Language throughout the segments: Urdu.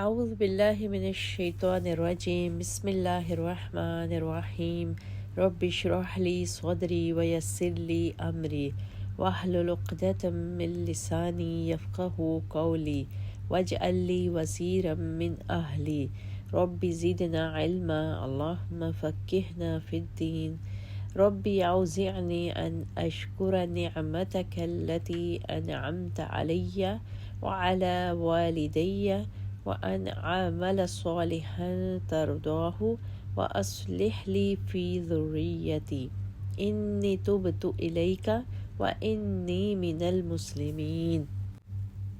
اعوذ باللہ من الشیطان الرجیم بسم اللہ الرحمن الرحیم رب اشرح لی صدری ویسر لی امری واحلل عقدۃ من لسانی یفقہوا قولی واجعل لی وزیرا من اہلی رب زدنا علما اللہم فقہنا فی الدین رب اوزعنی ان اشکر نعمتک التی انعمت علی وعلی والدی وأن أعمل صالحا ترضاه وأصلح لي في ذريتي إني تبت إليك وإني من المسلمين۔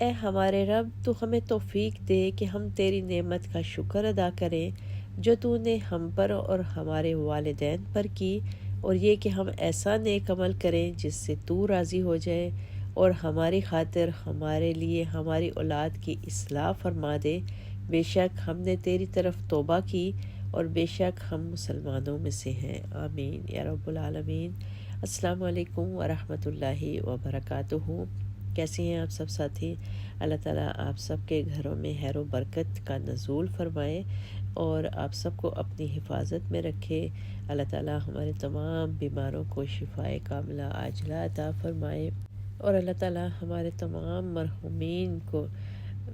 اے ہمارے رب، تو ہمیں توفیق دے کہ ہم تیری نعمت کا شکر ادا کریں جو تو نے ہم پر اور ہمارے والدین پر کی، اور یہ کہ ہم ایسا نیک عمل کریں جس سے تو راضی ہو جائے، اور ہماری خاطر ہمارے لیے ہماری اولاد کی اصلاح فرما دے۔ بے شک ہم نے تیری طرف توبہ کی اور بے شک ہم مسلمانوں میں سے ہیں، آمین یا رب العالمین۔ السلام علیکم ورحمۃ اللہ وبرکاتہ۔ کیسے ہیں آپ سب ساتھی؟ اللہ تعالیٰ آپ سب کے گھروں میں خیر و برکت کا نزول فرمائے اور آپ سب کو اپنی حفاظت میں رکھے۔ اللہ تعالیٰ ہمارے تمام بیماروں کو شفائے کاملہ عاجلہ عطا فرمائے، اور اللہ تعالیٰ ہمارے تمام مرحومین کو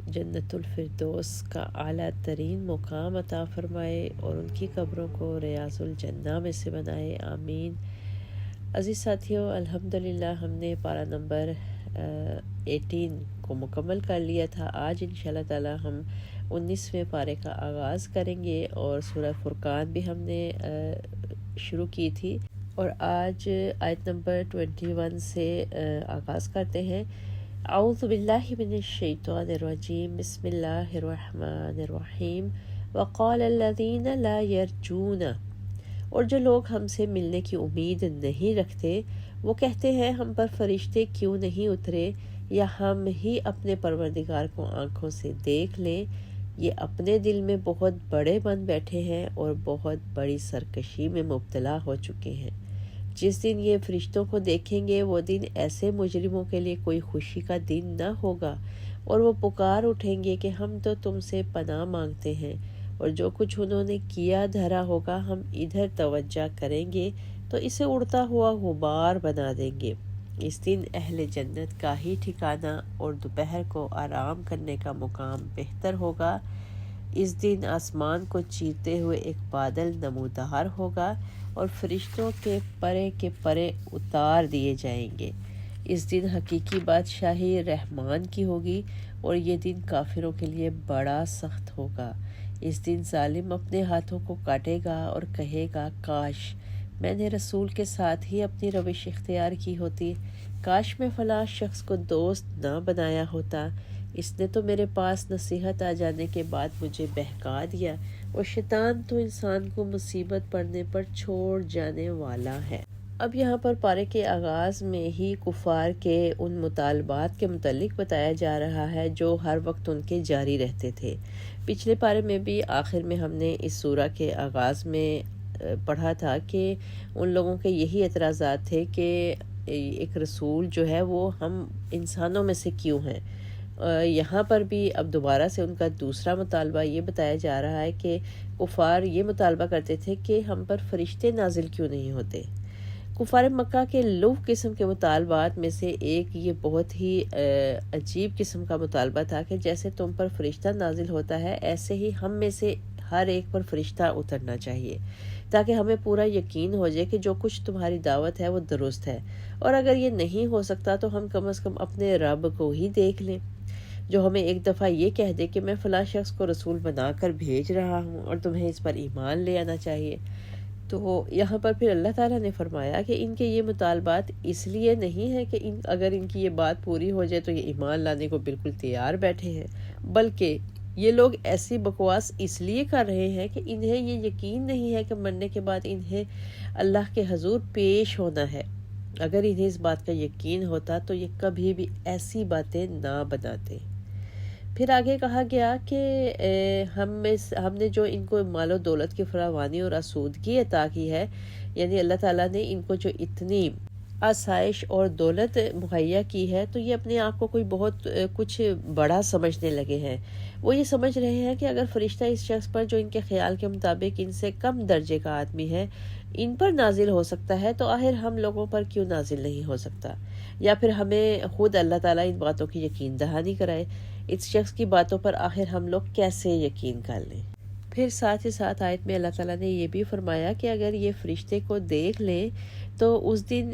جنت الفردوس کا اعلیٰ ترین مقام عطا فرمائے اور ان کی قبروں کو ریاض الجنہ میں سے بنائے، آمین۔ عزیز ساتھیوں، الحمدللہ ہم نے پارہ نمبر 18 کو مکمل کر لیا تھا۔ آج انشاءاللہ تعالیٰ ہم 19ویں پارے کا آغاز کریں گے، اور سورہ فرقان بھی ہم نے شروع کی تھی، اور آج آیت نمبر 21 سے آغاز کرتے ہیں۔ اعوذ باللہ من الشیطان الرجیم بسم اللہ الرحمن الرحیم وقال الذین لا یرجون، اور جو لوگ ہم سے ملنے کی امید نہیں رکھتے وہ کہتے ہیں ہم پر فرشتے کیوں نہیں اترے، یا ہم ہی اپنے پروردگار کو آنکھوں سے دیکھ لیں۔ یہ اپنے دل میں بہت بڑے بن بیٹھے ہیں اور بہت بڑی سرکشی میں مبتلا ہو چکے ہیں۔ جس دن یہ فرشتوں کو دیکھیں گے وہ دن ایسے مجرموں کے لیے کوئی خوشی کا دن نہ ہوگا، اور وہ پکار اٹھیں گے کہ ہم تو تم سے پناہ مانگتے ہیں، اور جو کچھ انہوں نے کیا دھرا ہوگا ہم ادھر توجہ کریں گے تو اسے اڑتا ہوا غبار بنا دیں گے۔ اس دن اہل جنت کا ہی ٹھکانہ اور دوپہر کو آرام کرنے کا مقام بہتر ہوگا۔ اس دن آسمان کو چیرتے ہوئے ایک بادل نمودار ہوگا اور فرشتوں کے پرے اتار دیے جائیں گے۔ اس دن حقیقی بادشاہی رحمان کی ہوگی، اور یہ دن کافروں کے لیے بڑا سخت ہوگا۔ اس دن ظالم اپنے ہاتھوں کو کاٹے گا اور کہے گا کاش میں نے رسول کے ساتھ ہی اپنی روش اختیار کی ہوتی، کاش میں فلاں شخص کو دوست نہ بنایا ہوتا، اس نے تو میرے پاس نصیحت آ جانے کے بعد مجھے بہکا دیا، اور شیطان تو انسان کو مصیبت پڑنے پر چھوڑ جانے والا ہے۔ اب یہاں پر پارے کے آغاز میں ہی کفار کے ان مطالبات کے متعلق بتایا جا رہا ہے جو ہر وقت ان کے جاری رہتے تھے۔ پچھلے پارے میں بھی آخر میں ہم نے اس سورہ کے آغاز میں پڑھا تھا کہ ان لوگوں کے یہی اعتراضات تھے کہ ایک رسول جو ہے وہ ہم انسانوں میں سے کیوں ہیں۔ یہاں پر بھی اب دوبارہ سے ان کا دوسرا مطالبہ یہ بتایا جا رہا ہے کہ کفار یہ مطالبہ کرتے تھے کہ ہم پر فرشتے نازل کیوں نہیں ہوتے۔ کفار مکہ کے لوح قسم کے مطالبات میں سے ایک یہ بہت ہی عجیب قسم کا مطالبہ تھا کہ جیسے تم پر فرشتہ نازل ہوتا ہے ایسے ہی ہم میں سے ہر ایک پر فرشتہ اترنا چاہیے، تاکہ ہمیں پورا یقین ہو جائے کہ جو کچھ تمہاری دعوت ہے وہ درست ہے، اور اگر یہ نہیں ہو سکتا تو ہم کم از کم اپنے رب کو ہی دیکھ لیں جو ہمیں ایک دفعہ یہ کہہ دے کہ میں فلاں شخص کو رسول بنا کر بھیج رہا ہوں اور تمہیں اس پر ایمان لے آنا چاہیے۔ تو یہاں پر پھر اللہ تعالیٰ نے فرمایا کہ ان کے یہ مطالبات اس لیے نہیں ہے کہ اگر ان کی یہ بات پوری ہو جائے تو یہ ایمان لانے کو بالکل تیار بیٹھے ہیں، بلکہ یہ لوگ ایسی بکواس اس لیے کر رہے ہیں کہ انہیں یہ یقین نہیں ہے کہ مرنے کے بعد انہیں اللہ کے حضور پیش ہونا ہے۔ اگر انہیں اس بات کا یقین ہوتا تو یہ کبھی بھی ایسی باتیں نہ بناتے۔ پھر آگے کہا گیا کہ ہم نے جو ان کو مال و دولت کی فراوانی اور آسودگی عطا کی ہے، یعنی اللہ تعالیٰ نے ان کو جو اتنی آسائش اور دولت مہیا کی ہے تو یہ اپنے آپ کو کوئی بہت کچھ بڑا سمجھنے لگے ہیں۔ وہ یہ سمجھ رہے ہیں کہ اگر فرشتہ اس شخص پر جو ان کے خیال کے مطابق ان سے کم درجے کا آدمی ہے ان پر نازل ہو سکتا ہے تو آخر ہم لوگوں پر کیوں نازل نہیں ہو سکتا، یا پھر ہمیں خود اللہ تعالیٰ ان باتوں کی یقین دہانی کرائے، اس شخص کی باتوں پر آخر ہم لوگ کیسے یقین کر لیں۔ پھر ساتھ ہی ساتھ آیت میں اللہ تعالیٰ نے یہ بھی فرمایا کہ اگر یہ فرشتے کو دیکھ لیں تو اس دن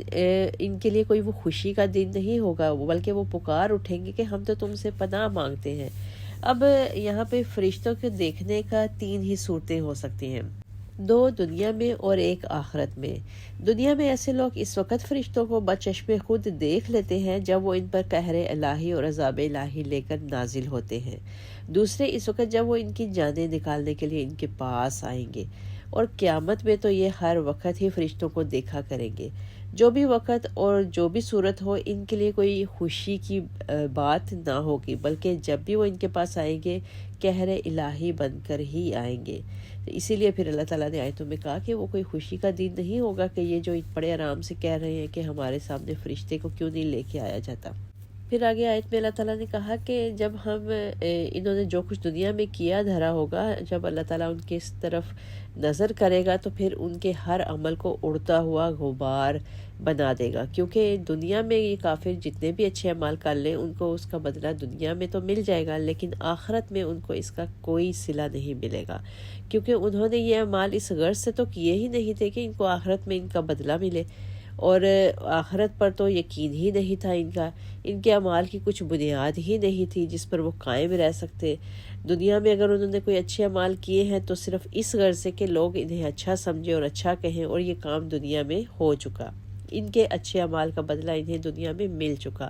ان کے لیے کوئی وہ خوشی کا دن نہیں ہوگا، بلکہ وہ پکار اٹھیں گے کہ ہم تو تم سے پناہ مانگتے ہیں۔ اب یہاں پہ فرشتوں کے دیکھنے کا 3 ہی صورتیں ہو سکتی ہیں، 2 دنیا میں اور 1 آخرت میں۔ دنیا میں ایسے لوگ اس وقت فرشتوں کو بچشم خود دیکھ لیتے ہیں جب وہ ان پر قہر الہی اور عذاب الہی لے کر نازل ہوتے ہیں، دوسرے اس وقت جب وہ ان کی جانیں نکالنے کے لیے ان کے پاس آئیں گے، اور قیامت میں تو یہ ہر وقت ہی فرشتوں کو دیکھا کریں گے۔ جو بھی وقت اور جو بھی صورت ہو ان کے لیے کوئی خوشی کی بات نہ ہوگی، بلکہ جب بھی وہ ان کے پاس آئیں گے قہر الہی بن کر ہی آئیں گے۔ اسی لیے پھر اللہ تعالیٰ نے آیتوں میں کہا کہ وہ کوئی خوشی کا دن نہیں ہوگا کہ یہ جو بڑے آرام سے کہہ رہے ہیں کہ ہمارے سامنے فرشتے کو کیوں نہیں لے کے آیا جاتا۔ پھر آگے آیت میں اللہ تعالیٰ نے کہا کہ جب انہوں نے جو کچھ دنیا میں کیا دھرا ہوگا، جب اللہ تعالیٰ ان کے اس طرف نظر کرے گا تو پھر ان کے ہر عمل کو اڑتا ہوا غبار بنا دے گا، کیونکہ دنیا میں یہ کافر جتنے بھی اچھے اعمال کر لیں ان کو اس کا بدلہ دنیا میں تو مل جائے گا، لیکن آخرت میں ان کو اس کا کوئی صلہ نہیں ملے گا، کیونکہ انہوں نے یہ اعمال اس غرض سے تو کیے ہی نہیں تھے کہ ان کو آخرت میں ان کا بدلہ ملے، اور آخرت پر تو یقین ہی نہیں تھا ان کے اعمال کی کچھ بنیاد ہی نہیں تھی جس پر وہ قائم رہ سکتے۔ دنیا میں اگر انہوں نے کوئی اچھے اعمال کیے ہیں تو صرف اس غرض سے کہ لوگ انہیں اچھا سمجھے اور اچھا کہیں، اور یہ کام دنیا میں ہو چکا، ان کے اچھے اعمال کا بدلہ انہیں دنیا میں مل چکا،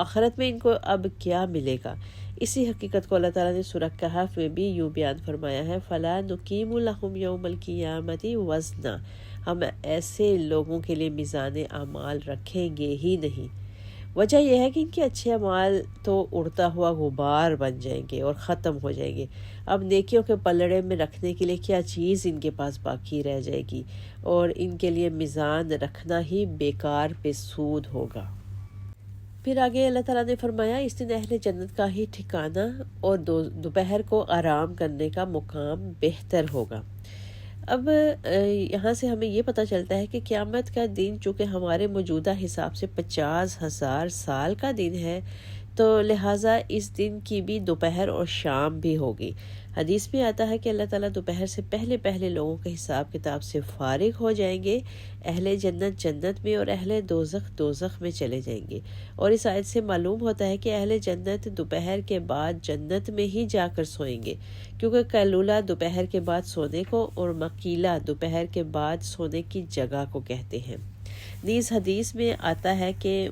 آخرت میں ان کو اب کیا ملے گا۔ اسی حقیقت کو اللہ تعالیٰ نے سورہ کہف میں بھی یوں بیان فرمایا ہے، فَلَا نُقِیمُ لَهُمْ يَوْمَ الْقِیَامَةِ وَزْنًا، ہم ایسے لوگوں کے لیے میزان اعمال رکھیں گے ہی نہیں۔ وجہ یہ ہے کہ ان کے اچھے اعمال تو اڑتا ہوا غبار بن جائیں گے اور ختم ہو جائیں گے، اب نیکیوں کے پلڑے میں رکھنے کے لیے کیا چیز ان کے پاس باقی رہ جائے گی، اور ان کے لیے میزان رکھنا ہی بیکار بے سود ہوگا۔ پھر آگے اللہ تعالیٰ نے فرمایا، اس دن اہل جنت کا ہی ٹھکانہ اور دوپہر کو آرام کرنے کا مقام بہتر ہوگا۔ اب یہاں سے ہمیں یہ پتہ چلتا ہے کہ قیامت کا دن چونکہ ہمارے موجودہ حساب سے 50,000 سال کا دن ہے، تو لہٰذا اس دن کی بھی دوپہر اور شام بھی ہوگی۔ حدیث میں آتا ہے کہ اللہ تعالیٰ دوپہر سے پہلے لوگوں کے حساب کتاب سے فارغ ہو جائیں گے، اہل جنت جنت میں اور اہل دوزخ دوزخ میں چلے جائیں گے، اور اس آیت سے معلوم ہوتا ہے کہ اہل جنت دوپہر کے بعد جنت میں ہی جا کر سوئیں گے، کیونکہ قیلولہ دوپہر کے بعد سونے کو اور مقیلہ دوپہر کے بعد سونے کی جگہ کو کہتے ہیں۔ نیز حدیث میں آتا ہے کہ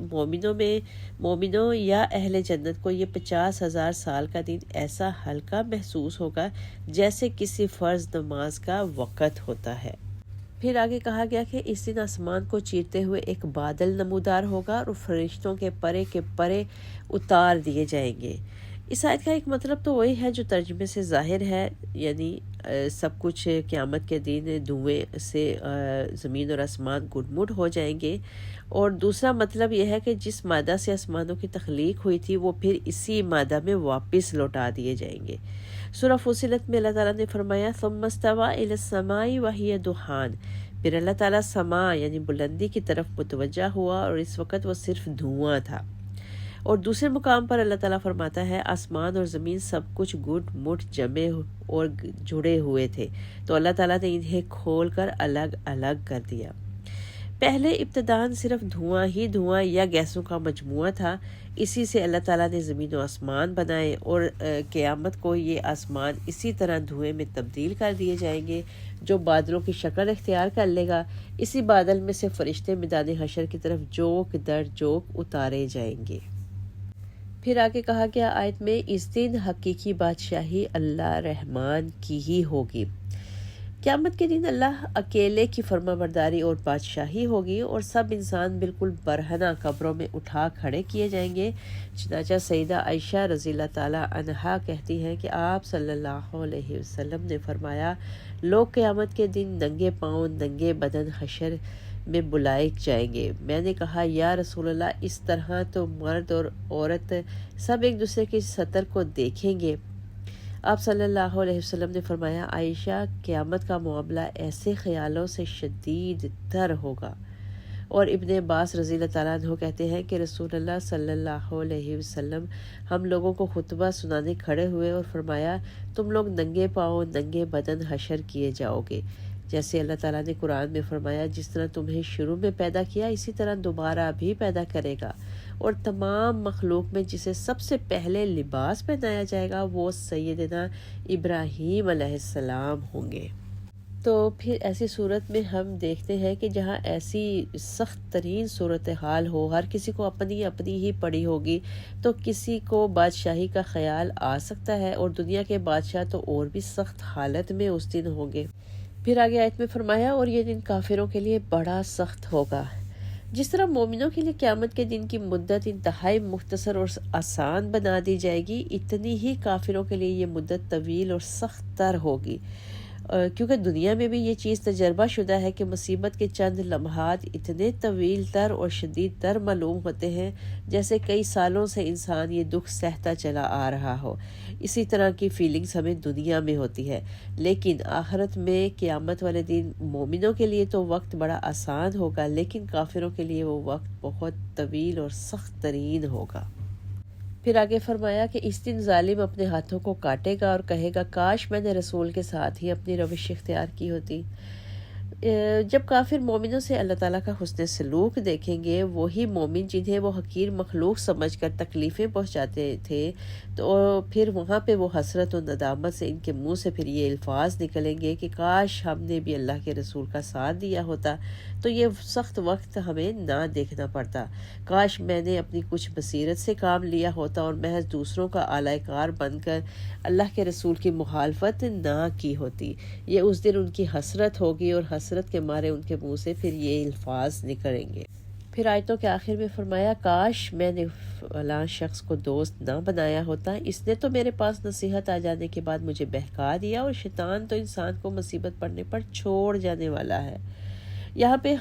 مومنوں یا اہل جنت کو یہ 50,000 سال کا دن ایسا ہلکا محسوس ہوگا جیسے کسی فرض نماز کا وقت ہوتا ہے۔ پھر آگے کہا گیا کہ اس دن آسمان کو چیرتے ہوئے ایک بادل نمودار ہوگا اور فرشتوں کے پرے کے پرے اتار دیے جائیں گے۔ اس آیت کا ایک مطلب تو وہی ہے جو ترجمے سے ظاہر ہے، یعنی سب کچھ قیامت کے دن دھوئیں سے زمین اور آسمان گڈمڈ ہو جائیں گے، اور دوسرا مطلب یہ ہے کہ جس مادہ سے آسمانوں کی تخلیق ہوئی تھی وہ پھر اسی مادہ میں واپس لوٹا دیے جائیں گے۔ سورہ فصلت میں اللہ تعالیٰ نے فرمایا، ثم استوى الى السماء وهي دخان، پھر اللہ تعالیٰ سما یعنی بلندی کی طرف متوجہ ہوا اور اس وقت وہ صرف دھواں تھا۔ اور دوسرے مقام پر اللہ تعالیٰ فرماتا ہے، آسمان اور زمین سب کچھ گٹ مٹ جمے اور جڑے ہوئے تھے تو اللہ تعالیٰ نے انہیں کھول کر الگ الگ کر دیا۔ پہلے ابتداً صرف دھواں یا گیسوں کا مجموعہ تھا، اسی سے اللہ تعالیٰ نے زمین و آسمان بنائے، اور قیامت کو یہ آسمان اسی طرح دھوئیں میں تبدیل کر دیے جائیں گے جو بادلوں کی شکل اختیار کر لے گا۔ اسی بادل میں سے فرشتے میدان حشر کی طرف جوک در جوک اتارے جائیں گے۔ پھر آگے کہا گیا آیت میں، اس دن حقیقی بادشاہی اللہ رحمان کی ہی ہوگی۔ قیامت کے دن اللہ اکیلے کی فرما برداری اور بادشاہی ہوگی، اور سب انسان بالکل برہنہ قبروں میں اٹھا کھڑے کیے جائیں گے۔ چنانچہ سیدہ عائشہ رضی اللہ تعالی عنہا کہتی ہیں کہ آپ صلی اللہ علیہ وسلم نے فرمایا، لوگ قیامت کے دن ننگے پاؤں ننگے بدن حشر میں بلائے جائیں گے۔ میں نے کہا یا رسول اللہ، اس طرح تو مرد اور عورت سب ایک دوسرے کی سطر کو دیکھیں گے۔ آپ صلی اللہ علیہ وسلم نے فرمایا، عائشہ، قیامت کا معاملہ ایسے خیالوں سے شدید تر ہوگا۔ اور ابن عباس رضی اللہ تعالیٰ عنہ کہتے ہیں کہ رسول اللہ صلی اللہ علیہ وسلم ہم لوگوں کو خطبہ سنانے کھڑے ہوئے اور فرمایا، تم لوگ ننگے پاؤں ننگے بدن حشر کیے جاؤ گے، جیسے اللہ تعالیٰ نے قرآن میں فرمایا، جس طرح تمہیں شروع میں پیدا کیا اسی طرح دوبارہ بھی پیدا کرے گا، اور تمام مخلوق میں جسے سب سے پہلے لباس پہنایا جائے گا وہ سیدنا ابراہیم علیہ السلام ہوں گے۔ تو پھر ایسی صورت میں ہم دیکھتے ہیں کہ جہاں ایسی سخت ترین صورتحال ہو، ہر کسی کو اپنی اپنی ہی پڑی ہوگی، تو کسی کو بادشاہی کا خیال آ سکتا ہے، اور دنیا کے بادشاہ تو اور بھی سخت حالت میں اس دن ہوں گے۔ پھر آگے آیت میں فرمایا، اور یہ دن کافروں کے لیے بڑا سخت ہوگا۔ جس طرح مومنوں کے لیے قیامت کے دن کی مدت انتہائی مختصر اور آسان بنا دی جائے گی، اتنی ہی کافروں کے لیے یہ مدت طویل اور سخت تر ہوگی، کیونکہ دنیا میں بھی یہ چیز تجربہ شدہ ہے کہ مصیبت کے چند لمحات اتنے طویل تر اور شدید تر معلوم ہوتے ہیں جیسے کئی سالوں سے انسان یہ دکھ سہتا چلا آ رہا ہو۔ اسی طرح کی فیلنگز ہمیں دنیا میں ہوتی ہے، لیکن آخرت میں قیامت والے دن مومنوں کے لیے تو وقت بڑا آسان ہوگا، لیکن کافروں کے لیے وہ وقت بہت طویل اور سخت ترین ہوگا۔ پھر آگے فرمایا کہ اس دن ظالم اپنے ہاتھوں کو کاٹے گا اور کہے گا، کاش میں نے رسول کے ساتھ ہی اپنی روش اختیار کی ہوتی۔ جب کافر مومنوں سے اللہ تعالیٰ کا حسن سلوک دیکھیں گے، وہی مومن جنہیں وہ حقیر مخلوق سمجھ کر تکلیفیں پہنچاتے تھے، تو پھر وہاں پہ وہ حسرت و ندامت سے ان کے منہ سے پھر یہ الفاظ نکلیں گے کہ کاش ہم نے بھی اللہ کے رسول کا ساتھ دیا ہوتا تو یہ سخت وقت ہمیں نہ دیکھنا پڑتا، کاش میں نے اپنی کچھ بصیرت سے کام لیا ہوتا اور محض دوسروں کا اعلی کار بن کر اللہ کے رسول کی مخالفت نہ کی ہوتی۔ یہ اس دن ان کی حسرت ہوگی، اور حسرت کے مارے ان کے منہ سے پھر یہ الفاظ نکلیں گے۔ پھر آیتوں کے آخر میں فرمایا، کاش میں نے فلاں شخص کو دوست نہ بنایا ہوتا، اس نے تو میرے پاس نصیحت آ جانے کے بعد مجھے بہکا دیا، اور شیطان تو انسان کو مصیبت پڑنے پر چھوڑ جانے والا ہے۔ یہاں پہ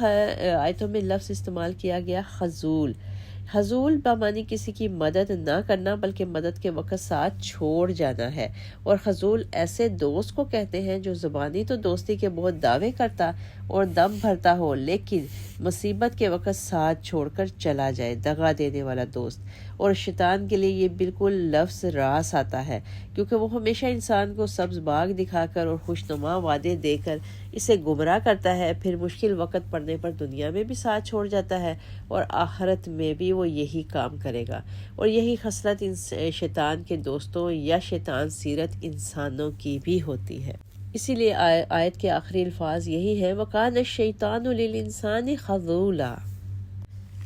آیتوں میں لفظ استعمال کیا گیا خذول۔ خذول بمعنی کسی کی مدد نہ کرنا بلکہ مدد کے وقت ساتھ چھوڑ جانا ہے، اور خذول ایسے دوست کو کہتے ہیں جو زبانی تو دوستی کے بہت دعوے کرتا اور دم بھرتا ہو، لیکن مصیبت کے وقت ساتھ چھوڑ کر چلا جائے، دغا دینے والا دوست۔ اور شیطان کے لیے یہ بالکل لفظ راس آتا ہے، کیونکہ وہ ہمیشہ انسان کو سبز باغ دکھا کر اور خوشنما وعدے دے کر اسے گمراہ کرتا ہے، پھر مشکل وقت پڑنے پر دنیا میں بھی ساتھ چھوڑ جاتا ہے، اور آخرت میں بھی وہ یہی کام کرے گا۔ اور یہی خصلت شیطان کے دوستوں یا شیطان سیرت انسانوں کی بھی ہوتی ہے۔ اسی لیے آیت کے آخری الفاظ یہی ہے، وَقَانَ الشَّيْطَانُ لِلْإِنسَانِ خَذُولًا۔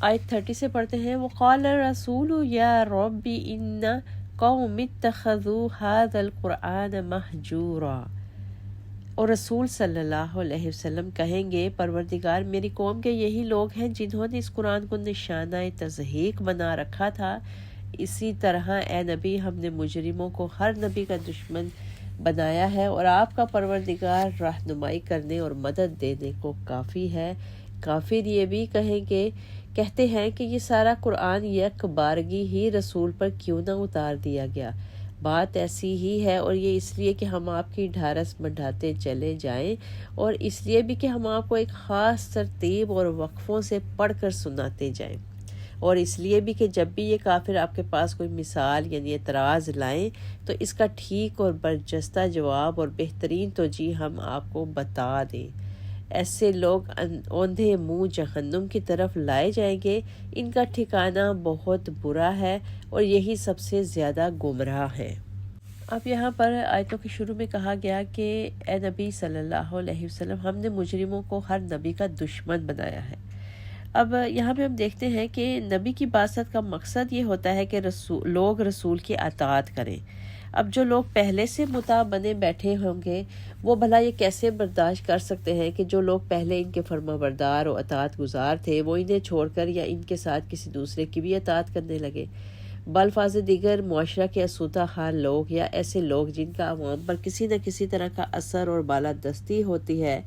آیت 30 سے پڑھتے ہیں، وَقَالَ الرَّسُولُ يَا رَبِّ إِنَّ قَوْمِ اتَّخَذُوا هَذَا الْقُرْآنَ مَهْجُورًا۔ اور رسول صلی اللہ علیہ وسلم کہیں گے، پروردگار، میری قوم کے یہی لوگ ہیں جنہوں نے اس قرآن کو نشانہ تضحیک بنا رکھا تھا۔ اسی طرح اے نبی، ہم نے مجرموں کو ہر نبی کا دشمن بنایا ہے، اور آپ کا پروردگار رہنمائی کرنے اور مدد دینے کو کافی ہے۔ کافر یہ بھی کہتے ہیں کہ یہ سارا قرآن یک بارگی ہی رسول پر کیوں نہ اتار دیا گیا۔ بات ایسی ہی ہے، اور یہ اس لیے کہ ہم آپ کی ڈھارس بڑھاتے چلے جائیں، اور اس لیے بھی کہ ہم آپ کو ایک خاص ترتیب اور وقفوں سے پڑھ کر سناتے جائیں، اور اس لیے بھی کہ جب بھی یہ کافر آپ کے پاس کوئی مثال یعنی اعتراض لائیں تو اس کا ٹھیک اور برجستہ جواب اور بہترین توجیہ ہم آپ کو بتا دیں۔ ایسے لوگ اوندھے منہ جہنم کی طرف لائے جائیں گے، ان کا ٹھکانہ بہت برا ہے، اور یہی سب سے زیادہ گمراہ ہیں۔ اب یہاں پر آیتوں کے شروع میں کہا گیا کہ اے نبی صلی اللہ علیہ وسلم، ہم نے مجرموں کو ہر نبی کا دشمن بنایا ہے۔ اب یہاں پہ ہم دیکھتے ہیں کہ نبی کی بعثت کا مقصد یہ ہوتا ہے کہ لوگ رسول کی اطاعت کریں۔ اب جو لوگ پہلے سے مطاع بنے بیٹھے ہوں گے، وہ بھلا یہ کیسے برداشت کر سکتے ہیں کہ جو لوگ پہلے ان کے فرما بردار و اطاعت گزار تھے، وہ انہیں چھوڑ کر یا ان کے ساتھ کسی دوسرے کی بھی اطاعت کرنے لگے۔ بالفاظ دیگر، معاشرہ کے اسودہ حال لوگ یا ایسے لوگ جن کا عوام پر کسی نہ کسی طرح کا اثر اور بالادستی ہوتی ہے،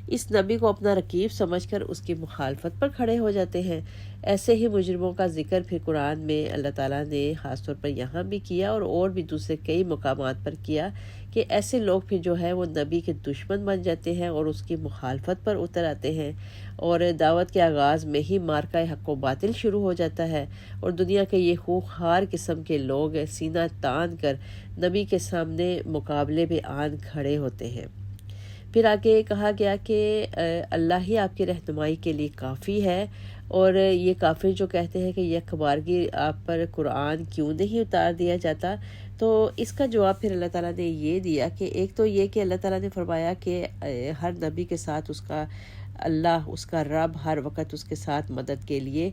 اس نبی کو اپنا رقیب سمجھ کر اس کی مخالفت پر کھڑے ہو جاتے ہیں۔ ایسے ہی مجرموں کا ذکر پھر قرآن میں اللہ تعالیٰ نے خاص طور پر یہاں بھی کیا اور بھی دوسرے کئی مقامات پر کیا کہ ایسے لوگ پھر جو ہے وہ نبی کے دشمن بن جاتے ہیں اور اس کی مخالفت پر اتر آتے ہیں، اور دعوت کے آغاز میں ہی مارکہ حق و باطل شروع ہو جاتا ہے، اور دنیا کے یہ خوخار قسم کے لوگ سینہ تان کر نبی کے سامنے مقابلے پہ آن کھڑے ہوتے ہیں۔ پھر آگے کہا گیا کہ اللہ ہی آپ کی رہنمائی کے لیے کافی ہے، اور یہ کافر جو کہتے ہیں کہ یک بارگی آپ پر قرآن کیوں نہیں اتار دیا جاتا، تو اس کا جواب پھر اللہ تعالیٰ نے یہ دیا کہ ایک تو یہ کہ اللہ تعالیٰ نے فرمایا کہ ہر نبی کے ساتھ اس کا اللہ، اس کا رب ہر وقت اس کے ساتھ مدد کے لیے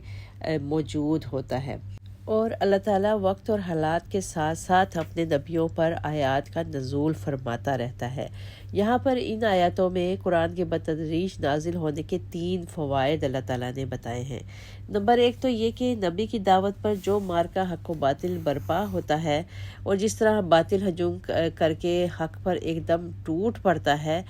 موجود ہوتا ہے، اور اللہ تعالیٰ وقت اور حالات کے ساتھ ساتھ اپنے نبیوں پر آیات کا نزول فرماتا رہتا ہے۔ یہاں پر ان آیاتوں میں قرآن کے بتدریج نازل ہونے کے 3 فوائد اللہ تعالیٰ نے بتائے ہیں۔ نمبر 1 تو یہ کہ نبی کی دعوت پر جو مارکہ حق و باطل برپا ہوتا ہے، اور جس طرح باطل ہجوم کر کے حق پر ایک دم ٹوٹ پڑتا ہے،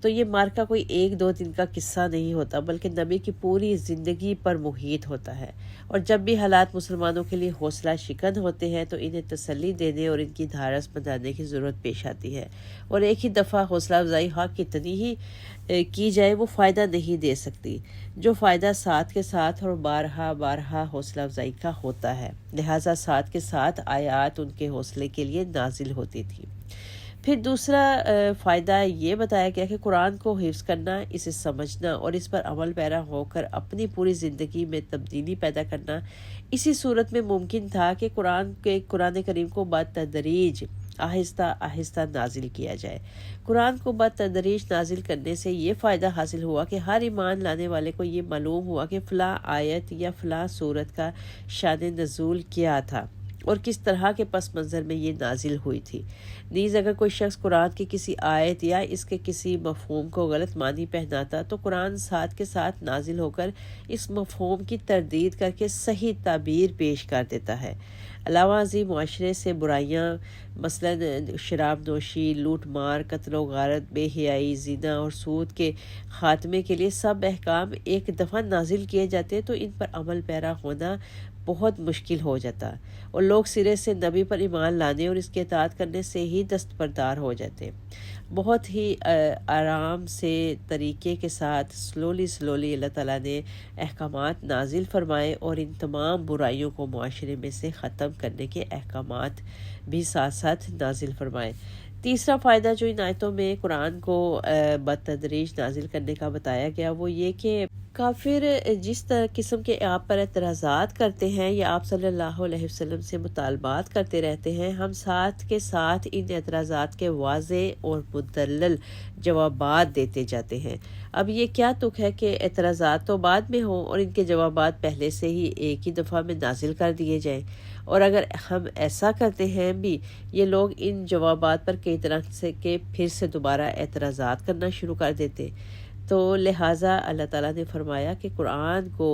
تو یہ مارکہ کوئی 1-2 دن کا قصہ نہیں ہوتا، بلکہ نبی کی پوری زندگی پر محیط ہوتا ہے، اور جب بھی حالات مسلمانوں کے لیے حوصلہ شکن ہوتے ہیں تو انہیں تسلی دینے اور ان کی دھارس بندھانے کی ضرورت پیش آتی ہے، اور ایک ہی دفعہ حوصلہ افزائی خواہ کتنی ہی کی جائے وہ فائدہ نہیں دے سکتی، جو فائدہ ساتھ کے ساتھ اور بارہا حوصلہ افزائی کا ہوتا ہے، لہٰذا ساتھ کے ساتھ آیات ان کے حوصلے کے لیے نازل ہوتی تھی۔ پھر دوسرا فائدہ یہ بتایا گیا کہ قرآن کو حفظ کرنا، اسے سمجھنا اور اس پر عمل پیرا ہو کر اپنی پوری زندگی میں تبدیلی پیدا کرنا اسی صورت میں ممکن تھا کہ قرآن کریم کو بتدریج آہستہ آہستہ نازل کیا جائے۔ قرآن کو بتدریج نازل کرنے سے یہ فائدہ حاصل ہوا کہ ہر ایمان لانے والے کو یہ معلوم ہوا کہ فلاں آیت یا فلاں سورت کا شان نزول کیا تھا اور کس طرح کے پس منظر میں یہ نازل ہوئی تھی۔ نیز اگر کوئی شخص قرآن کی کسی آیت یا اس کے کسی مفہوم کو غلط معنی پہناتا تو قرآن ساتھ کے ساتھ نازل ہو کر اس مفہوم کی تردید کر کے صحیح تعبیر پیش کر دیتا ہے۔ علاوہ ازیں معاشرے سے برائیاں مثلاً شراب نوشی، لوٹ مار، قتل و غارت، بے حیائی، زنا اور سود کے خاتمے کے لیے سب احکام ایک دفعہ نازل کیے جاتے تو ان پر عمل پیرا ہونا بہت مشکل ہو جاتا، اور لوگ سرے سے نبی پر ایمان لانے اور اس کے اطاعت کرنے سے ہی دستبردار ہو جاتے۔ بہت ہی آرام سے طریقے کے ساتھ سلولی اللہ تعالیٰ نے احکامات نازل فرمائے، اور ان تمام برائیوں کو معاشرے میں سے ختم کرنے کے احکامات بھی ساتھ ساتھ نازل فرمائے۔ تیسرا فائدہ جو ان آیتوں میں قرآن کو بتدریج نازل کرنے کا بتایا گیا وہ یہ کہ کافر جس قسم کے آپ پر اعتراضات کرتے ہیں یا آپ صلی اللہ علیہ وسلم سے مطالبات کرتے رہتے ہیں، ہم ساتھ کے ساتھ ان اعتراضات کے واضح اور مدلل جوابات دیتے جاتے ہیں۔ اب یہ کیا تک ہے کہ اعتراضات تو بعد میں ہوں اور ان کے جوابات پہلے سے ہی ایک ہی دفعہ میں نازل کر دیے جائیں، اور اگر ہم ایسا کرتے ہیں بھی، یہ لوگ ان جوابات پر کئی طرح سے کہ پھر سے دوبارہ اعتراضات کرنا شروع کر دیتے، تو لہٰذا اللہ تعالیٰ نے فرمایا کہ قرآن کو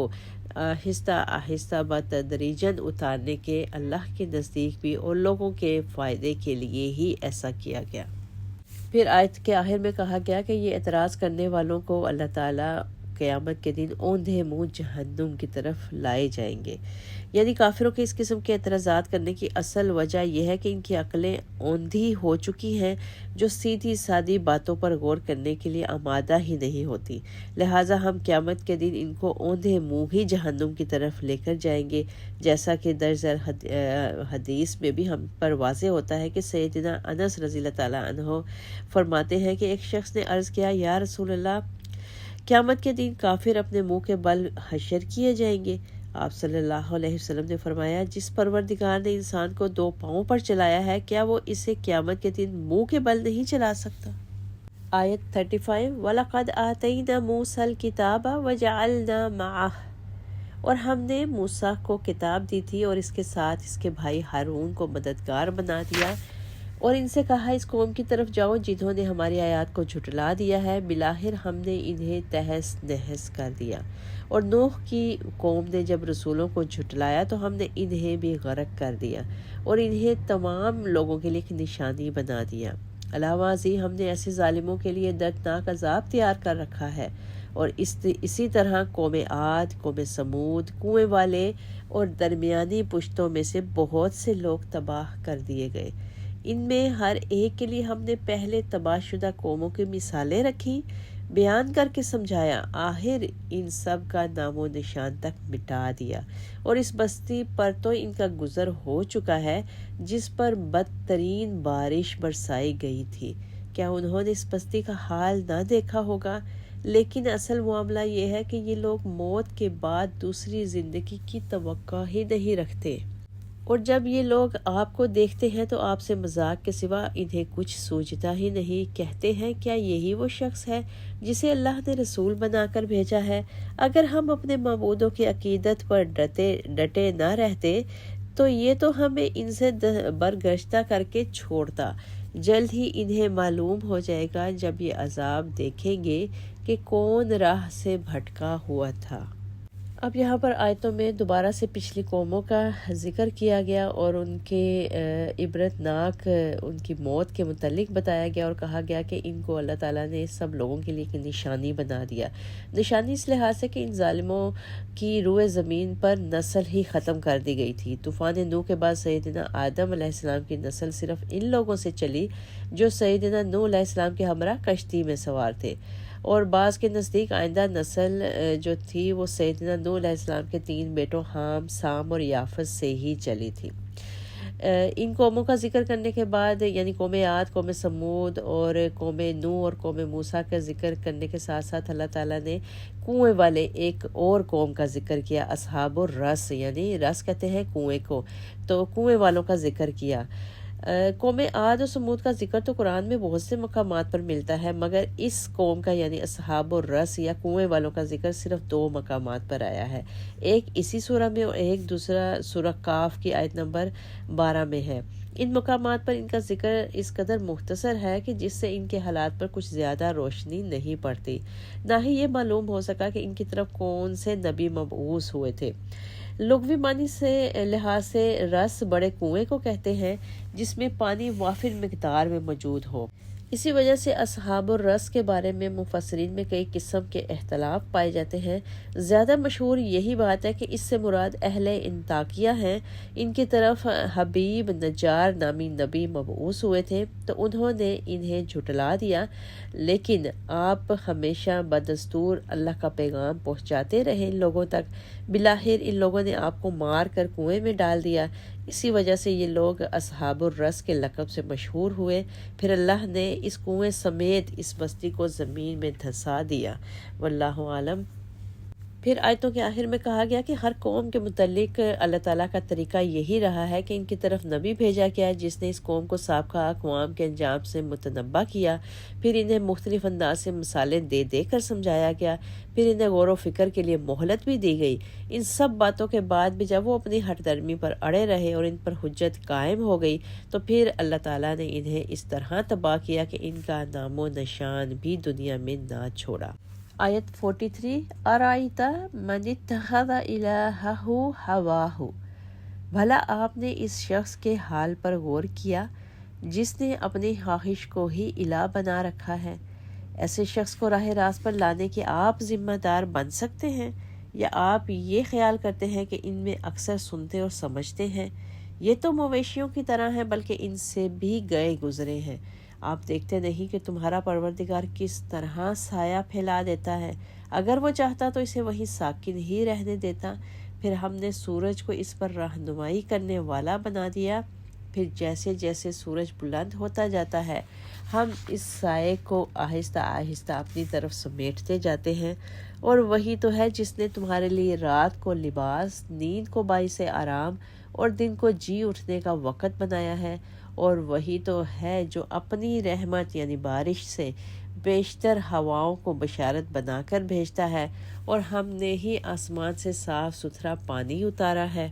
آہستہ آہستہ بتدریجاً اتارنے کے اللہ کے نزدیک بھی اور لوگوں کے فائدے کے لیے ہی ایسا کیا گیا۔ پھر آیت کے آخر میں کہا گیا کہ یہ اعتراض کرنے والوں کو اللہ تعالیٰ قیامت کے دن اوندھے منہ جہنم کی طرف لائے جائیں گے۔ یعنی کافروں کے اس قسم کے اعتراضات کرنے کی اصل وجہ یہ ہے کہ ان کی عقلیں اوندھی ہو چکی ہیں، جو سیدھی سادی باتوں پر غور کرنے کے لیے آمادہ ہی نہیں ہوتی، لہٰذا ہم قیامت کے دن ان کو اوندھے منہ ہی جہنم کی طرف لے کر جائیں گے، جیسا کہ درج حدیث میں بھی ہم پر واضح ہوتا ہے کہ سیدنا انس رضی اللہ تعالیٰ عنہ فرماتے ہیں کہ ایک شخص نے عرض کیا، یا رسول اللہ، قیامت کے دن کافر اپنے منہ کے بل حشر کیے جائیں گے؟ آپ صلی اللہ علیہ وسلم نے فرمایا، جس پروردگار نے انسان کو 2 پاؤں پر چلایا ہے، کیا وہ اسے قیامت کے دن منہ کے بل نہیں چلا سکتا؟ آیت 35 وَلَقَدْ آتَيْنَا مُوسَى الْكِتَابَ وَجَعَلْنَا مَعَهُ، اور ہم نے موسیٰ کو کتاب دی تھی اور اس کے ساتھ اس کے بھائی ہارون کو مددگار بنا دیا، اور ان سے کہا، اس قوم کی طرف جاؤ جنہوں نے ہماری آیات کو جھٹلا دیا ہے، بالآخر ہم نے انہیں تہس نہس کر دیا، اور نوح کی قوم نے جب رسولوں کو جھٹلایا تو ہم نے انہیں بھی غرق کر دیا اور انہیں تمام لوگوں کے لیے ایک نشانی بنا دیا۔ علاوہ ہم نے ایسے ظالموں کے لیے دردناک عذاب تیار کر رکھا ہے۔ اور اسی طرح قوم عاد، قوم سمود، کنویں والے اور درمیانی پشتوں میں سے بہت سے لوگ تباہ کر دیے گئے۔ ان میں ہر ایک کے لیے ہم نے پہلے تباہ شدہ قوموں کی مثالیں رکھی، بیان کر کے سمجھایا، آخر ان سب کا نام و نشان تک مٹا دیا۔ اور اس بستی پر تو ان کا گزر ہو چکا ہے جس پر بدترین بارش برسائی گئی تھی۔ کیا انہوں نے اس بستی کا حال نہ دیکھا ہوگا؟ لیکن اصل معاملہ یہ ہے کہ یہ لوگ موت کے بعد دوسری زندگی کی توقع ہی نہیں رکھتے، اور جب یہ لوگ آپ کو دیکھتے ہیں تو آپ سے مذاق کے سوا انہیں کچھ سوچتا ہی نہیں۔ کہتے ہیں کیا یہی وہ شخص ہے جسے اللہ نے رسول بنا کر بھیجا ہے؟ اگر ہم اپنے معبودوں کی عقیدت پر ڈٹے نہ رہتے تو یہ تو ہمیں ان سے برگشتہ کر کے چھوڑتا۔ جلد ہی انہیں معلوم ہو جائے گا جب یہ عذاب دیکھیں گے کہ کون راہ سے بھٹکا ہوا تھا۔ اب یہاں پر آیتوں میں دوبارہ سے پچھلی قوموں کا ذکر کیا گیا اور ان کے عبرتناک ان کی موت کے متعلق بتایا گیا، اور کہا گیا کہ ان کو اللہ تعالیٰ نے سب لوگوں کے لیے ایک نشانی بنا دیا۔ نشانی اس لحاظ سے کہ ان ظالموں کی روئے زمین پر نسل ہی ختم کر دی گئی تھی۔ طوفان نوح کے بعد سیدنا آدم علیہ السلام کی نسل صرف ان لوگوں سے چلی جو سیدنا نوح علیہ السلام کے ہمراہ کشتی میں سوار تھے، اور بعض کے نزدیک آئندہ نسل جو تھی وہ سیدنا نوح علیہ السلام کے 3 بیٹوں حام، سام اور یافس سے ہی چلی تھی۔ ان قوموں کا ذکر کرنے کے بعد یعنی قوم عاد، قوم سمود اور قوم نوح اور قوم موسیٰ کا ذکر کرنے کے ساتھ ساتھ اللہ تعالیٰ نے کنویں والے ایک اور قوم کا ذکر کیا، اصحاب الرس، یعنی رس کہتے ہیں کنویں کو، تو کنویں والوں کا ذکر کیا۔ قوم عاد و سمود کا ذکر تو قرآن میں بہت سے مقامات پر ملتا ہے، مگر اس قوم کا یعنی اصحاب الرس یا کنویں والوں کا ذکر صرف 2 مقامات پر آیا ہے، ایک اسی سورہ میں اور ایک دوسرا سورہ کاف کی آیت نمبر 12 میں ہے۔ ان مقامات پر ان کا ذکر اس قدر مختصر ہے کہ جس سے ان کے حالات پر کچھ زیادہ روشنی نہیں پڑتی، نہ ہی یہ معلوم ہو سکا کہ ان کی طرف کون سے نبی مبعوث ہوئے تھے۔ لغوی معنی سے لحاظ سے رس بڑے کنویں کو کہتے ہیں جس میں پانی وافر مقدار میں موجود ہو۔ اسی وجہ سے اصحاب الرس کے بارے میں مفسرین میں کئی قسم کے اختلاف پائے جاتے ہیں۔ زیادہ مشہور یہی بات ہے کہ اس سے مراد اہل انطاکیہ ہیں۔ ان کی طرف حبیب نجار نامی نبی مبعوث ہوئے تھے تو انہوں نے انہیں جھٹلا دیا، لیکن آپ ہمیشہ بدستور اللہ کا پیغام پہنچاتے رہے لوگوں تک۔ بالآخر ان لوگوں نے آپ کو مار کر کنویں میں ڈال دیا، اسی وجہ سے یہ لوگ اصحاب الرس کے لقب سے مشہور ہوئے۔ پھر اللہ نے اس کنویں سمیت اس بستی کو زمین میں دھنسا دیا۔ واللہ عالم۔ پھر آیتوں کے آخر میں کہا گیا کہ ہر قوم کے متعلق اللہ تعالیٰ کا طریقہ یہی رہا ہے کہ ان کی طرف نبی بھیجا گیا جس نے اس قوم کو سابقہ اقوام کے انجام سے متنبہ کیا، پھر انہیں مختلف انداز سے مثالیں دے دے کر سمجھایا گیا، پھر انہیں غور و فکر کے لیے مہلت بھی دی گئی۔ ان سب باتوں کے بعد بھی جب وہ اپنی ہٹ درمی پر اڑے رہے اور ان پر حجت قائم ہو گئی تو پھر اللہ تعالیٰ نے انہیں اس طرح تباہ کیا کہ ان کا نام و نشان بھی دنیا میں نہ چھوڑا۔ آیت 43 ارائیت من اتخذ الہہ ہواہ، بھلا آپ نے اس شخص کے حال پر غور کیا جس نے اپنی خواہش کو ہی الہ بنا رکھا ہے؟ ایسے شخص کو راہ راست پر لانے کے آپ ذمہ دار بن سکتے ہیں، یا آپ یہ خیال کرتے ہیں کہ ان میں اکثر سنتے اور سمجھتے ہیں؟ یہ تو مویشیوں کی طرح ہیں بلکہ ان سے بھی گئے گزرے ہیں۔ آپ دیکھتے نہیں کہ تمہارا پروردگار کس طرح سایہ پھیلا دیتا ہے، اگر وہ چاہتا تو اسے وہیں ساکن ہی رہنے دیتا۔ پھر ہم نے سورج کو اس پر رہنمائی کرنے والا بنا دیا، پھر جیسے جیسے سورج بلند ہوتا جاتا ہے ہم اس سائے کو آہستہ آہستہ اپنی طرف سمیٹتے جاتے ہیں، اور وہی تو ہے جس نے تمہارے لیے رات کو لباس، نیند کو باعث آرام اور دن کو جی اٹھنے کا وقت بنایا ہے، اور وہی تو ہے جو اپنی رحمت یعنی بارش سے بیشتر ہواؤں کو بشارت بنا کر بھیجتا ہے، اور ہم نے ہی آسمان سے صاف ستھرا پانی اتارا ہے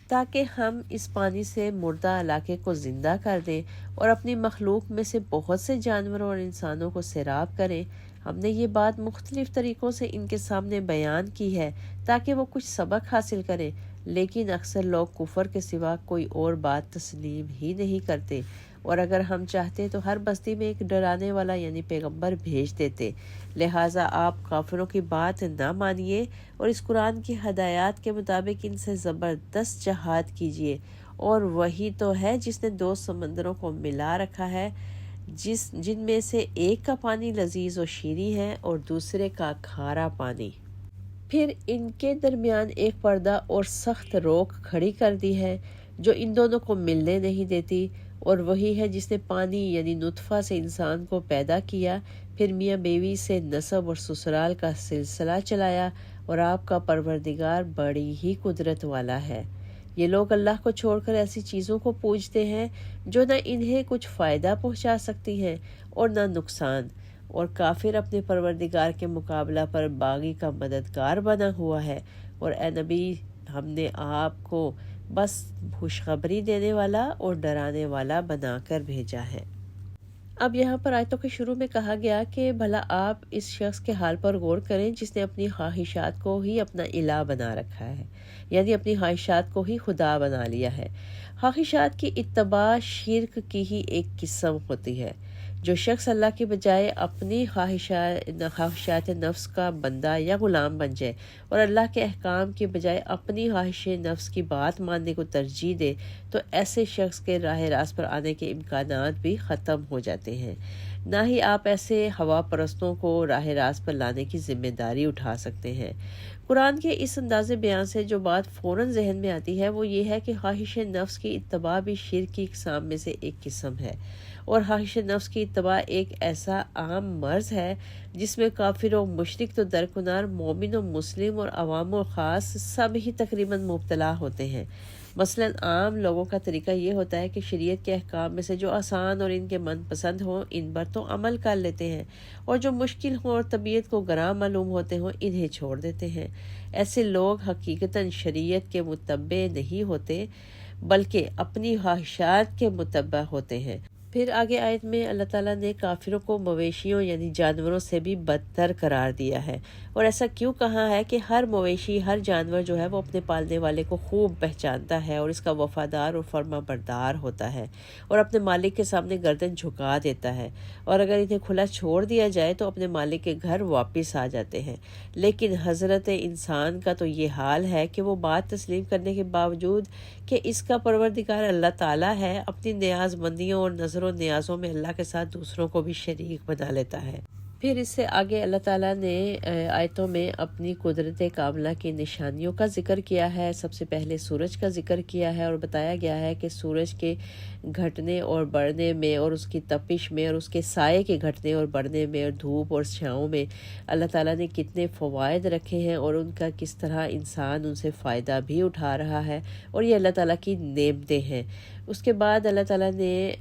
تاکہ ہم اس پانی سے مردہ علاقے کو زندہ کر دیں اور اپنی مخلوق میں سے بہت سے جانوروں اور انسانوں کو سیراب کریں۔ ہم نے یہ بات مختلف طریقوں سے ان کے سامنے بیان کی ہے تاکہ وہ کچھ سبق حاصل کریں، لیکن اکثر لوگ کفر کے سوا کوئی اور بات تسلیم ہی نہیں کرتے۔ اور اگر ہم چاہتے تو ہر بستی میں ایک ڈرانے والا یعنی پیغمبر بھیج دیتے، لہٰذا آپ کافروں کی بات نہ مانیے اور اس قرآن کی ہدایات کے مطابق ان سے زبردست جہاد کیجیے، اور وہی تو ہے جس نے دو سمندروں کو ملا رکھا ہے، جن میں سے ایک کا پانی لذیذ و شیریں ہے اور دوسرے کا کھارا پانی، پھر ان کے درمیان ایک پردہ اور سخت روک کھڑی کر دی ہے جو ان دونوں کو ملنے نہیں دیتی، اور وہی ہے جس نے پانی یعنی نطفہ سے انسان کو پیدا کیا، پھر میاں بیوی سے نسب اور سسرال کا سلسلہ چلایا، اور آپ کا پروردگار بڑی ہی قدرت والا ہے۔ یہ لوگ اللہ کو چھوڑ کر ایسی چیزوں کو پوجتے ہیں جو نہ انہیں کچھ فائدہ پہنچا سکتی ہیں اور نہ نقصان، اور کافر اپنے پروردگار کے مقابلہ پر باغی کا مددگار بنا ہوا ہے، اور اے نبی ہم نے آپ کو بس خوشخبری دینے والا اور ڈرانے والا بنا کر بھیجا ہے۔ اب یہاں پر آیتوں کے شروع میں کہا گیا کہ بھلا آپ اس شخص کے حال پر غور کریں جس نے اپنی خواہشات کو ہی اپنا الہ بنا رکھا ہے، یعنی اپنی خواہشات کو ہی خدا بنا لیا ہے۔ خواہشات کی اتباع شرک کی ہی ایک قسم ہوتی ہے۔ جو شخص اللہ کی بجائے اپنی خواہشات نفس کا بندہ یا غلام بن جائے اور اللہ کے احکام کی بجائے اپنی خواہش نفس کی بات ماننے کو ترجیح دے تو ایسے شخص کے راہ راست پر آنے کے امکانات بھی ختم ہو جاتے ہیں۔ نہ ہی آپ ایسے ہوا پرستوں کو راہ راست پر لانے کی ذمہ داری اٹھا سکتے ہیں۔ قرآن کے اس انداز بیان سے جو بات فوراً ذہن میں آتی ہے وہ یہ ہے کہ خواہش نفس کی اتباع بھی شرک کی اقسام میں سے ایک قسم ہے، اور خواہش نفس کی اتباع ایک ایسا عام مرض ہے جس میں کافر و مشرک تو درکنار، مومن و مسلم اور عوام و خاص سب ہی تقریباً مبتلا ہوتے ہیں۔ مثلاً عام لوگوں کا طریقہ یہ ہوتا ہے کہ شریعت کے احکام میں سے جو آسان اور ان کے من پسند ہوں ان پر تو عمل کر لیتے ہیں، اور جو مشکل ہوں اور طبیعت کو گراں معلوم ہوتے ہوں انہیں چھوڑ دیتے ہیں۔ ایسے لوگ حقیقتاً شریعت کے متبع نہیں ہوتے بلکہ اپنی خواہشات کے متبع ہوتے ہیں۔ پھر آگے آیت میں اللہ تعالیٰ نے کافروں کو مویشیوں یعنی جانوروں سے بھی بدتر قرار دیا ہے، اور ایسا کیوں کہا ہے کہ ہر مویشی، ہر جانور جو ہے وہ اپنے پالنے والے کو خوب پہچانتا ہے اور اس کا وفادار اور فرما بردار ہوتا ہے، اور اپنے مالک کے سامنے گردن جھکا دیتا ہے، اور اگر انہیں کھلا چھوڑ دیا جائے تو اپنے مالک کے گھر واپس آ جاتے ہیں۔ لیکن حضرت انسان کا تو یہ حال ہے کہ وہ بات تسلیم کرنے کے باوجود کہ اس کا پروردگار اللہ تعالیٰ ہے، اپنی نیاز مندیوں اور نظر و نیازوں میں اللہ کے ساتھ دوسروں کو بھی شریک بنا لیتا ہے۔ پھر اس سے آگے اللہ تعالیٰ نے آیتوں میں اپنی قدرت کاملہ کی نشانیوں کا ذکر کیا ہے۔ سب سے پہلے سورج کا ذکر کیا ہے اور بتایا گیا ہے کہ سورج کے گھٹنے اور بڑھنے میں اور اس کی تپش میں اور اس کے سائے کے گھٹنے اور بڑھنے میں اور دھوپ اور چھاؤں میں اللہ تعالیٰ نے کتنے فوائد رکھے ہیں اور ان کا کس طرح انسان ان سے فائدہ بھی اٹھا رہا ہے، اور یہ اللہ تعالیٰ کی نعمتیں ہیں۔ اس کے بعد اللہ تعالیٰ نے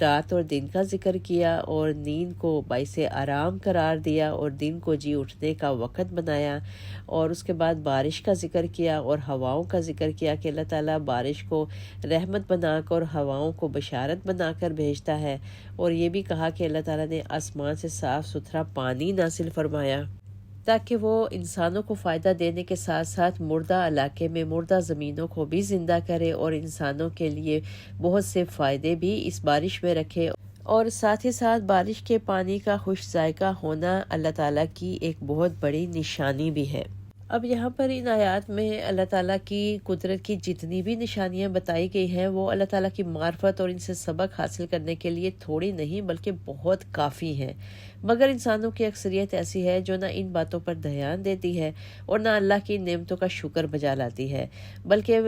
رات اور دن کا ذکر کیا اور نیند کو باعث آرام قرار دیا اور دن کو جی اٹھنے کا وقت بنایا، اور اس کے بعد بارش کا ذکر کیا اور ہواؤں کا ذکر کیا کہ اللہ تعالیٰ بارش کو رحمت بنا کر اور ہواؤں کو بشارت بنا کر بھیجتا ہے، اور یہ بھی کہا کہ اللہ تعالیٰ نے آسمان سے صاف ستھرا پانی نازل فرمایا تاکہ وہ انسانوں کو فائدہ دینے کے ساتھ ساتھ مردہ علاقے میں مردہ زمینوں کو بھی زندہ کرے، اور انسانوں کے لیے بہت سے فائدے بھی اس بارش میں رکھے، اور ساتھ ہی ساتھ بارش کے پانی کا خوش ذائقہ ہونا اللہ تعالیٰ کی ایک بہت بڑی نشانی بھی ہے۔ اب یہاں پر ان آیات میں اللہ تعالیٰ کی قدرت کی جتنی بھی نشانیاں بتائی گئی ہیں وہ اللہ تعالیٰ کی معرفت اور ان سے سبق حاصل کرنے کے لیے تھوڑی نہیں بلکہ بہت کافی ہیں، مگر انسانوں کی اکثریت ایسی ہے جو نہ ان باتوں پر دھیان دیتی ہے اور نہ اللہ کی نعمتوں کا شکر بجا لاتی ہے، بلکہ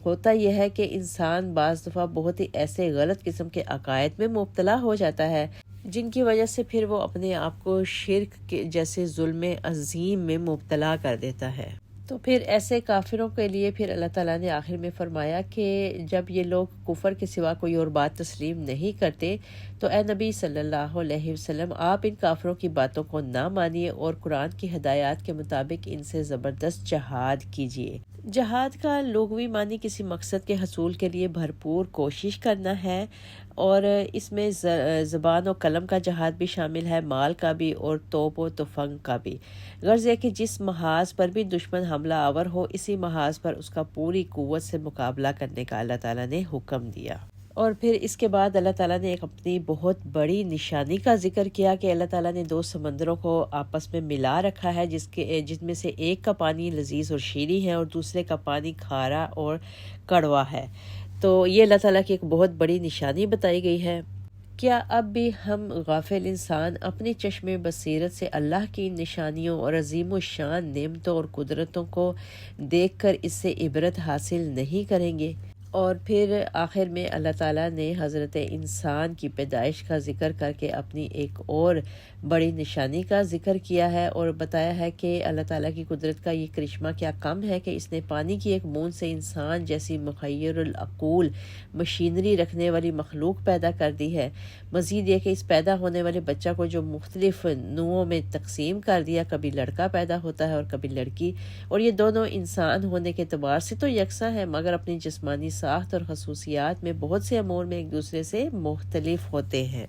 ہوتا یہ ہے کہ انسان بعض دفعہ بہت ہی ایسے غلط قسم کے عقائد میں مبتلا ہو جاتا ہے جن کی وجہ سے پھر وہ اپنے آپ کو شرک کے جیسے ظلم عظیم میں مبتلا کر دیتا ہے۔ تو پھر ایسے کافروں کے لیے پھر اللہ تعالیٰ نے آخر میں فرمایا کہ جب یہ لوگ کفر کے سوا کوئی اور بات تسلیم نہیں کرتے تو اے نبی صلی اللہ علیہ وسلم آپ ان کافروں کی باتوں کو نہ مانیے اور قرآن کی ہدایات کے مطابق ان سے زبردست جہاد کیجیے۔ جہاد کا لغوی معنی کسی مقصد کے حصول کے لیے بھرپور کوشش کرنا ہے، اور اس میں زبان و قلم کا جہاد بھی شامل ہے، مال کا بھی اور توپ و تفنگ کا بھی۔ غرض یہ کہ جس محاذ پر بھی دشمن حملہ آور ہو اسی محاذ پر اس کا پوری قوت سے مقابلہ کرنے کا اللہ تعالیٰ نے حکم دیا۔ اور پھر اس کے بعد اللہ تعالیٰ نے ایک اپنی بہت بڑی نشانی کا ذکر کیا کہ اللہ تعالیٰ نے 2 سمندروں کو آپس میں ملا رکھا ہے، جس میں سے ایک کا پانی لذیذ اور شیریں ہے اور دوسرے کا پانی کھارا اور کڑوا ہے۔ تو یہ اللہ تعالیٰ کی ایک بہت بڑی نشانی بتائی گئی ہے۔ کیا اب بھی ہم غافل انسان اپنی چشم بصیرت سے اللہ کی نشانیوں اور عظیم و شان نعمتوں اور قدرتوں کو دیکھ کر اس سے عبرت حاصل نہیں کریں گے؟ اور پھر آخر میں اللہ تعالیٰ نے حضرت انسان کی پیدائش کا ذکر کر کے اپنی ایک اور بڑی نشانی کا ذکر کیا ہے اور بتایا ہے کہ اللہ تعالیٰ کی قدرت کا یہ کرشمہ کیا کم ہے کہ اس نے پانی کی ایک بوند سے انسان جیسی مخیر العقول مشینری رکھنے والی مخلوق پیدا کر دی ہے۔ مزید یہ کہ اس پیدا ہونے والے بچہ کو جو مختلف نوعوں میں تقسیم کر دیا، کبھی لڑکا پیدا ہوتا ہے اور کبھی لڑکی، اور یہ دونوں انسان ہونے کے اعتبار سے تو یکساں ہیں مگر اپنی جسمانی ساخت اور خصوصیات میں بہت سے امور میں ایک دوسرے سے مختلف ہوتے ہیں۔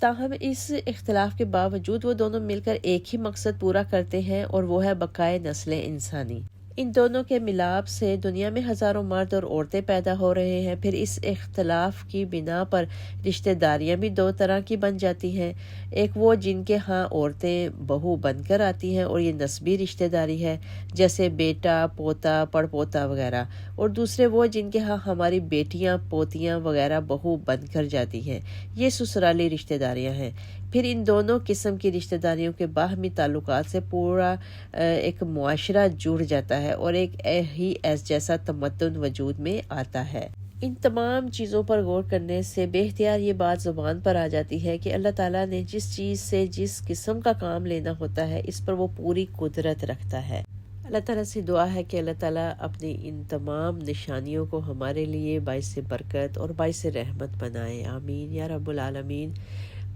تاہم اس اختلاف کے باوجود وہ دونوں مل کر ایک ہی مقصد پورا کرتے ہیں اور وہ ہے بقائے نسل انسانی۔ ان دونوں کے ملاپ سے دنیا میں ہزاروں مرد اور عورتیں پیدا ہو رہے ہیں۔ پھر اس اختلاف کی بنا پر رشتہ داریاں بھی 2 طرح کی بن جاتی ہیں، ایک وہ جن کے ہاں عورتیں بہو بن کر آتی ہیں اور یہ نسبی رشتہ داری ہے جیسے بیٹا، پوتا، پڑپوتا وغیرہ، اور دوسرے وہ جن کے ہاں ہماری بیٹیاں، پوتیاں وغیرہ بہو بن کر جاتی ہیں، یہ سسرالی رشتہ داریاں ہیں۔ پھر ان دونوں قسم کی رشتہ داریوں کے باہمی تعلقات سے پورا ایک معاشرہ جڑ جاتا ہے اور ایک ہی ایس جیسا تمدن وجود میں آتا ہے۔ ان تمام چیزوں پر غور کرنے سے بے اختیار یہ بات زبان پر آ جاتی ہے کہ اللہ تعالیٰ نے جس چیز سے جس قسم کا کام لینا ہوتا ہے اس پر وہ پوری قدرت رکھتا ہے۔ اللہ تعالیٰ سے دعا ہے کہ اللہ تعالیٰ اپنی ان تمام نشانیوں کو ہمارے لیے باعث برکت اور باعث رحمت بنائے، آمین یا رب العالمین۔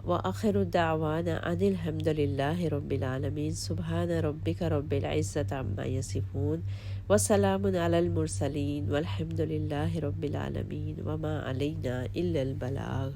وآخر دعوانا ان الحمد للہ رب العالمین، سبحان ربک رب العزت عما یصفون وسلام علی المرسلین والحمد للہ رب العالمین وما علینا الا البلاغ۔